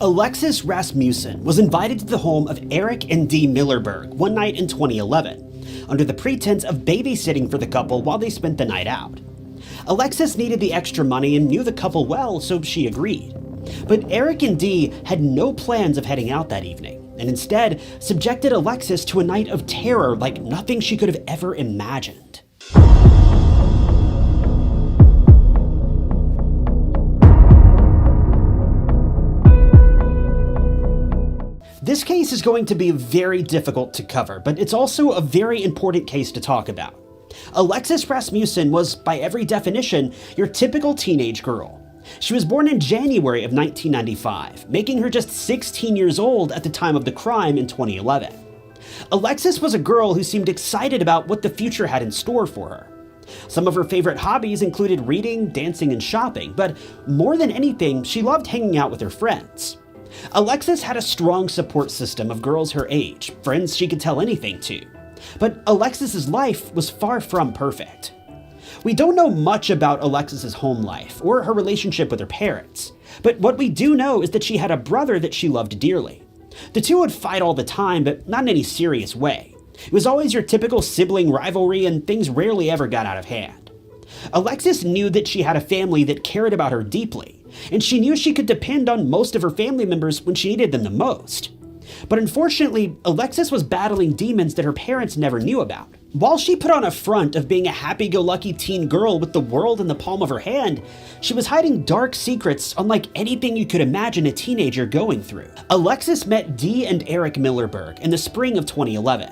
Alexis Rasmussen was invited to the home of Eric and Dee Millerberg one night in 2011, under the pretense of babysitting for the couple while they spent the night out. Alexis needed the extra money and knew the couple well, so she agreed. But Eric and Dee had no plans of heading out that evening, and instead subjected Alexis to a night of terror like nothing she could have ever imagined. This case is going to be very difficult to cover, but it's also a very important case to talk about. Alexis Rasmussen was, by every definition, your typical teenage girl. She was born in January of 1995, making her just 16 years old at the time of the crime in 2011. Alexis was a girl who seemed excited about what the future had in store for her. Some of her favorite hobbies included reading, dancing, and shopping, but more than anything, she loved hanging out with her friends. Alexis had a strong support system of girls her age, friends she could tell anything to. But Alexis's life was far from perfect. We don't know much about Alexis's home life or her relationship with her parents, but what we do know is that she had a brother that she loved dearly. The two would fight all the time, but not in any serious way. It was always your typical sibling rivalry, and things rarely ever got out of hand. Alexis knew that she had a family that cared about her deeply, and she knew she could depend on most of her family members when she needed them the most. But unfortunately, Alexis was battling demons that her parents never knew about. While she put on a front of being a happy-go-lucky teen girl with the world in the palm of her hand, she was hiding dark secrets unlike anything you could imagine a teenager going through. Alexis met Dee and Eric Millerberg in the spring of 2011.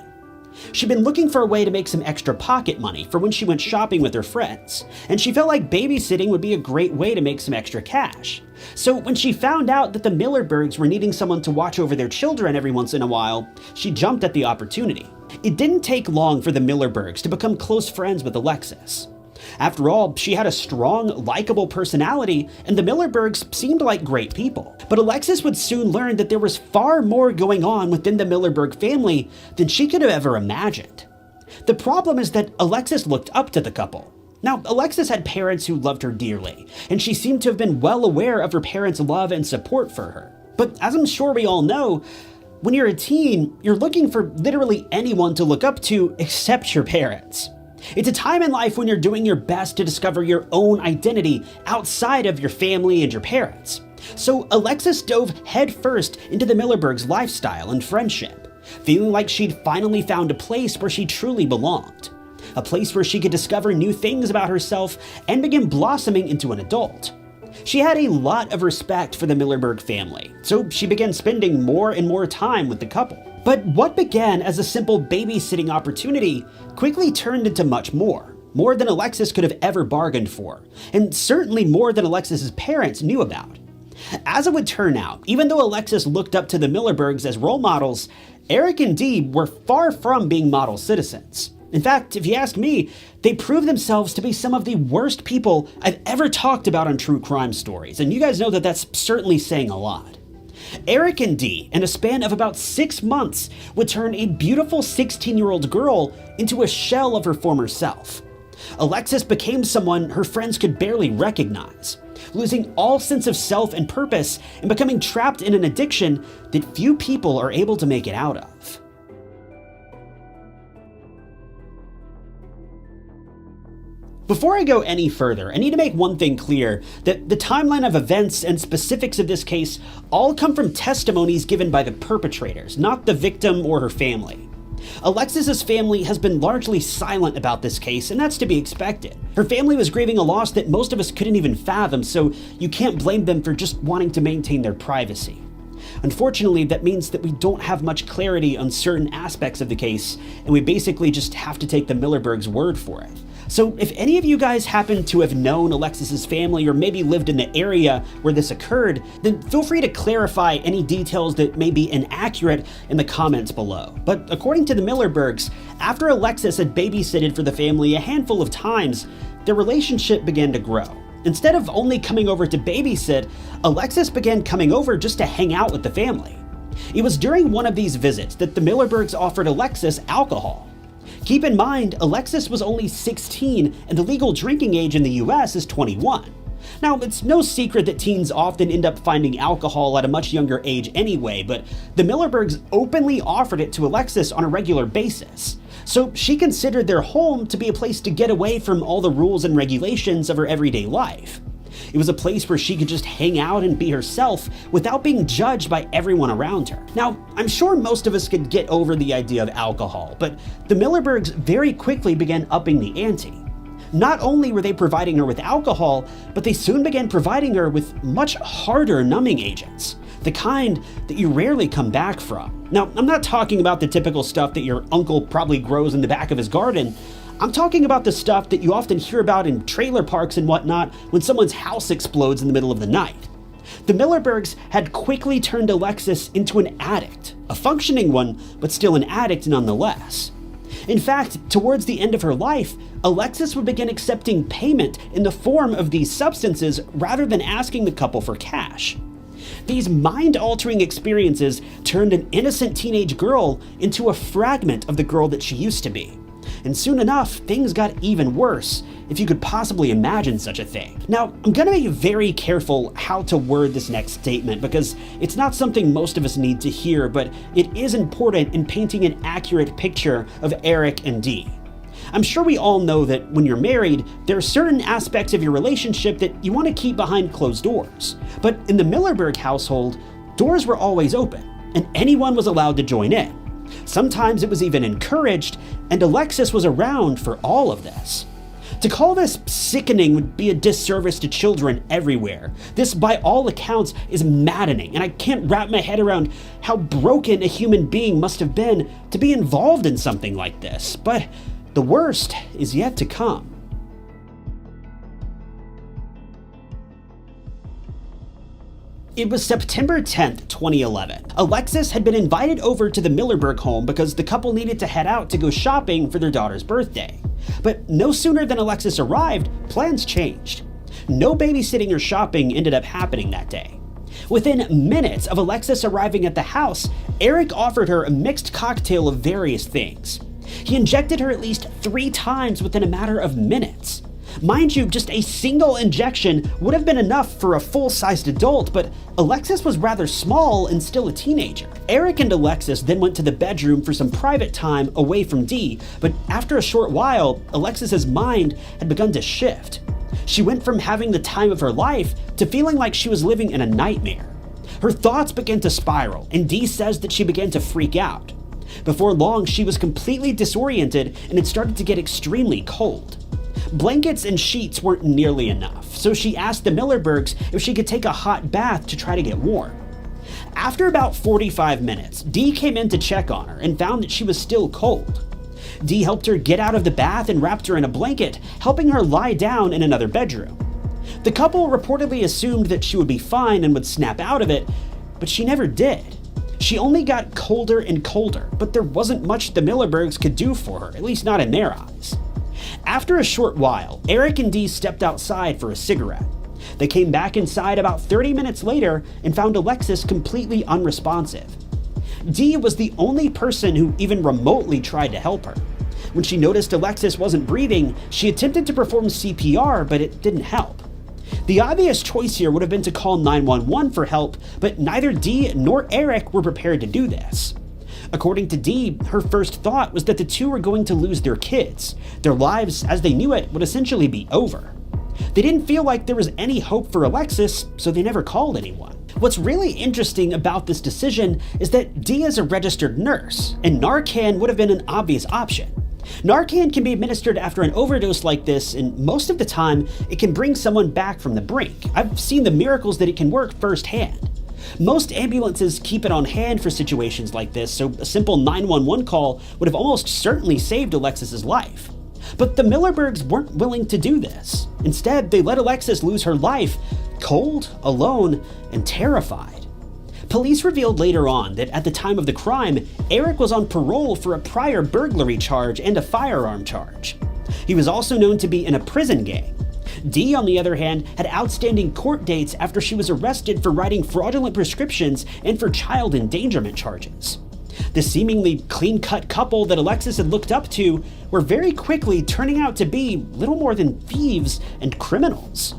She'd been looking for a way to make some extra pocket money for when she went shopping with her friends, and she felt like babysitting would be a great way to make some extra cash. So when she found out that the Millerbergs were needing someone to watch over their children every once in a while, she jumped at the opportunity. It didn't take long for the Millerbergs to become close friends with Alexis. After all, she had a strong, likable personality, and the Millerbergs seemed like great people. But Alexis would soon learn that there was far more going on within the Millerberg family than she could have ever imagined. The problem is that Alexis looked up to the couple. Now, Alexis had parents who loved her dearly, and she seemed to have been well aware of her parents' love and support for her. But as I'm sure we all know, when you're a teen, you're looking for literally anyone to look up to except your parents. It's a time in life when you're doing your best to discover your own identity outside of your family and your parents. So Alexis dove headfirst into the Millerbergs' lifestyle and friendship, feeling like she'd finally found a place where she truly belonged. A place where she could discover new things about herself and begin blossoming into an adult. She had a lot of respect for the Millerberg family, so she began spending more and more time with the couple. But what began as a simple babysitting opportunity quickly turned into much more than Alexis could have ever bargained for, and certainly more than Alexis's parents knew about. As it would turn out, even though Alexis looked up to the Millerbergs as role models, Eric and Dee were far from being model citizens. In fact, if you ask me, they proved themselves to be some of the worst people I've ever talked about on true crime stories, and you guys know that that's certainly saying a lot. Eric and Dee, in a span of about 6 months, would turn a beautiful 16-year-old girl into a shell of her former self. Alexis became someone her friends could barely recognize, losing all sense of self and purpose and becoming trapped in an addiction that few people are able to make it out of. Before I go any further, I need to make one thing clear, that the timeline of events and specifics of this case all come from testimonies given by the perpetrators, not the victim or her family. Alexis's family has been largely silent about this case, and that's to be expected. Her family was grieving a loss that most of us couldn't even fathom, so you can't blame them for just wanting to maintain their privacy. Unfortunately, that means that we don't have much clarity on certain aspects of the case, and we basically just have to take the Millerbergs' word for it. So if any of you guys happen to have known Alexis's family or maybe lived in the area where this occurred, then feel free to clarify any details that may be inaccurate in the comments below. But according to the Millerbergs, after Alexis had babysitted for the family a handful of times, their relationship began to grow. Instead of only coming over to babysit, Alexis began coming over just to hang out with the family. It was during one of these visits that the Millerbergs offered Alexis alcohol. Keep in mind, Alexis was only 16 and the legal drinking age in the US is 21. Now, it's no secret that teens often end up finding alcohol at a much younger age anyway, but the Millerbergs openly offered it to Alexis on a regular basis. So she considered their home to be a place to get away from all the rules and regulations of her everyday life. It was a place where she could just hang out and be herself without being judged by everyone around her. Now, I'm sure most of us could get over the idea of alcohol, but the Millerbergs very quickly began upping the ante. Not only were they providing her with alcohol, but they soon began providing her with much harder numbing agents, the kind that you rarely come back from. Now, I'm not talking about the typical stuff that your uncle probably grows in the back of his garden. I'm talking about the stuff that you often hear about in trailer parks and whatnot when someone's house explodes in the middle of the night. The Millerbergs had quickly turned Alexis into an addict, a functioning one, but still an addict nonetheless. In fact, towards the end of her life, Alexis would begin accepting payment in the form of these substances rather than asking the couple for cash. These mind-altering experiences turned an innocent teenage girl into a fragment of the girl that she used to be. And soon enough, things got even worse, if you could possibly imagine such a thing. Now, I'm gonna be very careful how to word this next statement because it's not something most of us need to hear, but it is important in painting an accurate picture of Eric and Dee. I'm sure we all know that when you're married, there are certain aspects of your relationship that you want to keep behind closed doors. But in the Millerberg household, doors were always open, and anyone was allowed to join in. Sometimes it was even encouraged, and Alexis was around for all of this. To call this sickening would be a disservice to children everywhere. This, by all accounts, is maddening, and I can't wrap my head around how broken a human being must have been to be involved in something like this. But the worst is yet to come. It was September 10th, 2011. Alexis had been invited over to the Millerberg home because the couple needed to head out to go shopping for their daughter's birthday. But no sooner than Alexis arrived, plans changed. No babysitting or shopping ended up happening that day. Within minutes of Alexis arriving at the house, Eric offered her a mixed cocktail of various things. He injected her at least 3 times within a matter of minutes. Mind you, just a single injection would have been enough for a full-sized adult, but Alexis was rather small and still a teenager. Eric and Alexis then went to the bedroom for some private time away from Dee, but after a short while, Alexis's mind had begun to shift. She went from having the time of her life to feeling like she was living in a nightmare. Her thoughts began to spiral, and Dee says that she began to freak out. Before long, she was completely disoriented and it started to get extremely cold. Blankets and sheets weren't nearly enough, so she asked the Millerbergs if she could take a hot bath to try to get warm. After about 45 minutes, Dee came in to check on her and found that she was still cold. Dee helped her get out of the bath and wrapped her in a blanket, helping her lie down in another bedroom. The couple reportedly assumed that she would be fine and would snap out of it, but she never did. She only got colder and colder, but there wasn't much the Millerbergs could do for her, at least not in their eyes. After a short while, Eric and Dee stepped outside for a cigarette. They came back inside about 30 minutes later and found Alexis completely unresponsive. Dee was the only person who even remotely tried to help her. When she noticed Alexis wasn't breathing, she attempted to perform CPR, but it didn't help. The obvious choice here would have been to call 911 for help, but neither Dee nor Eric were prepared to do this. According to Dee, her first thought was that the two were going to lose their kids. Their lives, as they knew it, would essentially be over. They didn't feel like there was any hope for Alexis, so they never called anyone. What's really interesting about this decision is that Dee is a registered nurse, and Narcan would have been an obvious option. Narcan can be administered after an overdose like this, and most of the time, it can bring someone back from the brink. I've seen the miracles that it can work firsthand. Most ambulances keep it on hand for situations like this, so a simple 911 call would have almost certainly saved Alexis's life. But the Millerbergs weren't willing to do this. Instead, they let Alexis lose her life, cold, alone, and terrified. Police revealed later on that at the time of the crime, Eric was on parole for a prior burglary charge and a firearm charge. He was also known to be in a prison gang. Dee, on the other hand, had outstanding court dates after she was arrested for writing fraudulent prescriptions and for child endangerment charges. The seemingly clean-cut couple that Alexis had looked up to were very quickly turning out to be little more than thieves and criminals.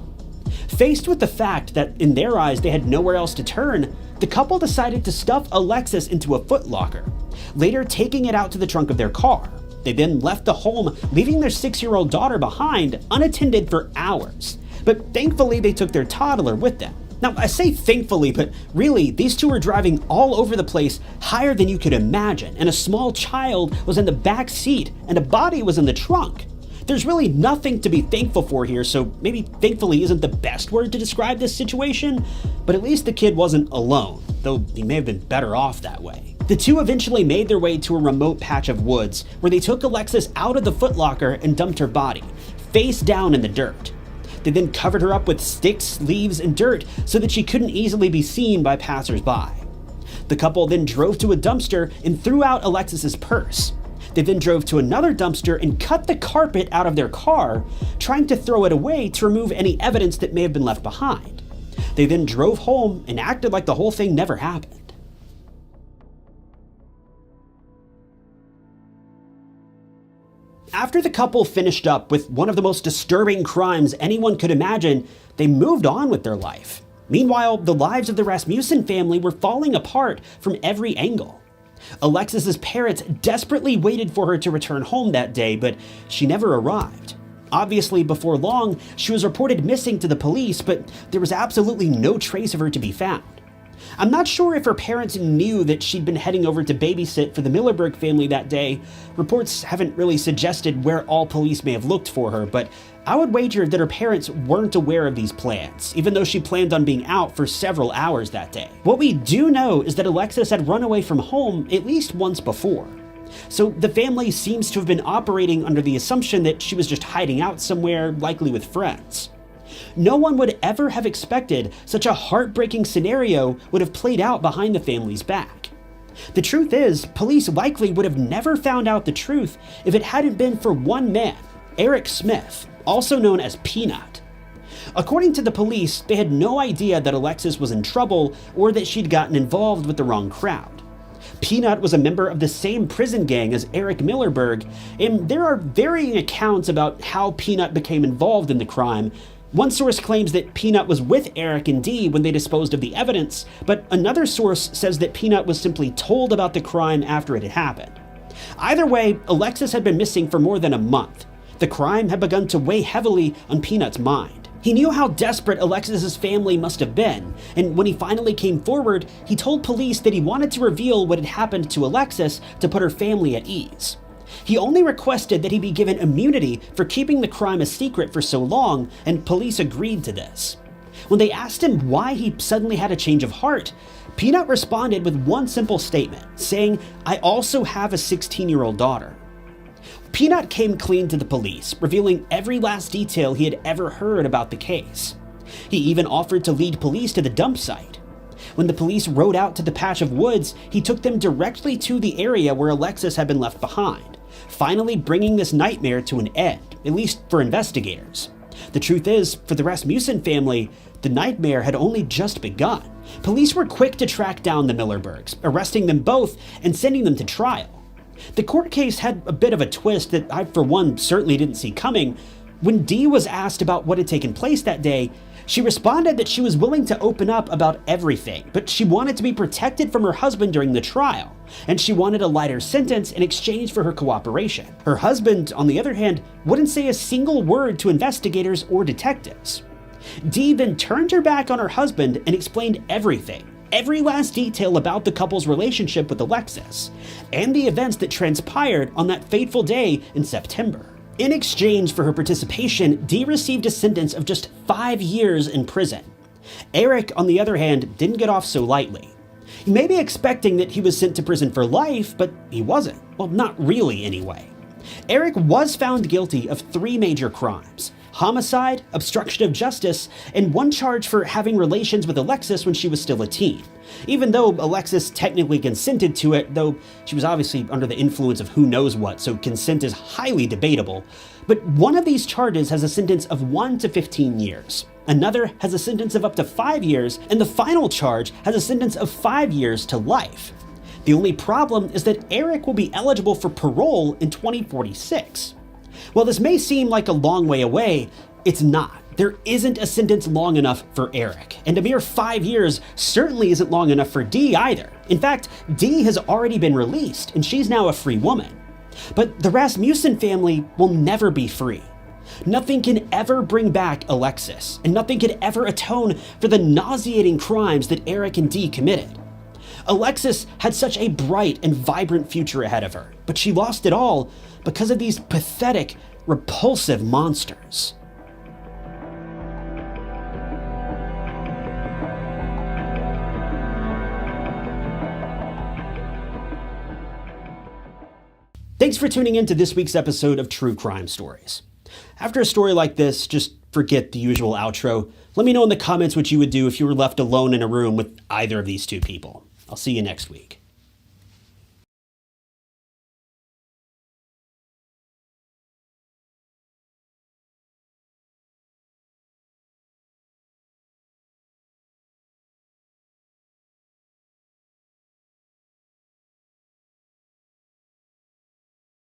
Faced with the fact that in their eyes they had nowhere else to turn, the couple decided to stuff Alexis into a footlocker, later taking it out to the trunk of their car. They then left the home, leaving their 6-year-old daughter behind unattended for hours. But thankfully they took their toddler with them. Now, I say thankfully, but really, these two were driving all over the place, higher than you could imagine, and a small child was in the back seat, and a body was in the trunk. There's really nothing to be thankful for here, so maybe thankfully isn't the best word to describe this situation, but at least the kid wasn't alone, though he may have been better off that way. The two eventually made their way to a remote patch of woods, where they took Alexis out of the footlocker and dumped her body, face down in the dirt. They then covered her up with sticks, leaves, and dirt so that she couldn't easily be seen by passersby. The couple then drove to a dumpster and threw out Alexis's purse. They then drove to another dumpster and cut the carpet out of their car, trying to throw it away to remove any evidence that may have been left behind. They then drove home and acted like the whole thing never happened. After the couple finished up with one of the most disturbing crimes anyone could imagine, they moved on with their life. Meanwhile, the lives of the Rasmussen family were falling apart from every angle. Alexis's parents desperately waited for her to return home that day, but she never arrived. Obviously, before long, she was reported missing to the police, but there was absolutely no trace of her to be found. I'm not sure if her parents knew that she'd been heading over to babysit for the Millerberg family that day. Reports haven't really suggested where all police may have looked for her, but I would wager that her parents weren't aware of these plans, even though she planned on being out for several hours that day. What we do know is that Alexis had run away from home at least once before. So the family seems to have been operating under the assumption that she was just hiding out somewhere, likely with friends. No one would ever have expected such a heartbreaking scenario would have played out behind the family's back. The truth is, police likely would have never found out the truth if it hadn't been for one man, Eric Smith, also known as Peanut. According to the police, they had no idea that Alexis was in trouble or that she'd gotten involved with the wrong crowd. Peanut was a member of the same prison gang as Eric Millerberg, and there are varying accounts about how Peanut became involved in the crime. One source claims that Peanut was with Eric and Dee when they disposed of the evidence, but another source says that Peanut was simply told about the crime after it had happened. Either way, Alexis had been missing for more than a month. The crime had begun to weigh heavily on Peanut's mind. He knew how desperate Alexis's family must have been, and when he finally came forward, he told police that he wanted to reveal what had happened to Alexis to put her family at ease. He only requested that he be given immunity for keeping the crime a secret for so long, and police agreed to this. When they asked him why he suddenly had a change of heart, Peanut responded with one simple statement, saying, "I also have a 16-year-old daughter." Peanut came clean to the police, revealing every last detail he had ever heard about the case. He even offered to lead police to the dump site. When the police rode out to the patch of woods, he took them directly to the area where Alexis had been left behind, finally bringing this nightmare to an end, at least for investigators. The truth is, for the Rasmussen family, the nightmare had only just begun. Police were quick to track down the Millerbergs, arresting them both and sending them to trial. The court case had a bit of a twist that I, for one, certainly didn't see coming. When Dee was asked about what had taken place that day, she responded that she was willing to open up about everything, but she wanted to be protected from her husband during the trial, and she wanted a lighter sentence in exchange for her cooperation. Her husband, on the other hand, wouldn't say a single word to investigators or detectives. Dee then turned her back on her husband and explained everything, every last detail about the couple's relationship with Alexis, and the events that transpired on that fateful day in September. In exchange for her participation, Dee received a sentence of just 5 years in prison. Eric, on the other hand, didn't get off so lightly. You may be expecting that he was sent to prison for life, but he wasn't. Well, not really anyway. Eric was found guilty of 3 major crimes: homicide, obstruction of justice, and one charge for having relations with Alexis when she was still a teen. Even though Alexis technically consented to it, though she was obviously under the influence of who knows what, so consent is highly debatable. But one of these charges has a sentence of 1 to 15 years. Another has a sentence of up to 5 years, and the final charge has a sentence of 5 years to life. The only problem is that Eric will be eligible for parole in 2046. While this may seem like a long way away, it's not. There isn't a sentence long enough for Eric, and a mere 5 years certainly isn't long enough for Dee either. In fact, Dee has already been released, and she's now a free woman. But the Rasmussen family will never be free. Nothing can ever bring back Alexis, and nothing can ever atone for the nauseating crimes that Eric and Dee committed. Alexis had such a bright and vibrant future ahead of her, but she lost it all because of these pathetic, repulsive monsters. Thanks for tuning in to this week's episode of True Crime Stories. After a story like this, just forget the usual outro. Let me know in the comments what you would do if you were left alone in a room with either of these two people. I'll see you next week.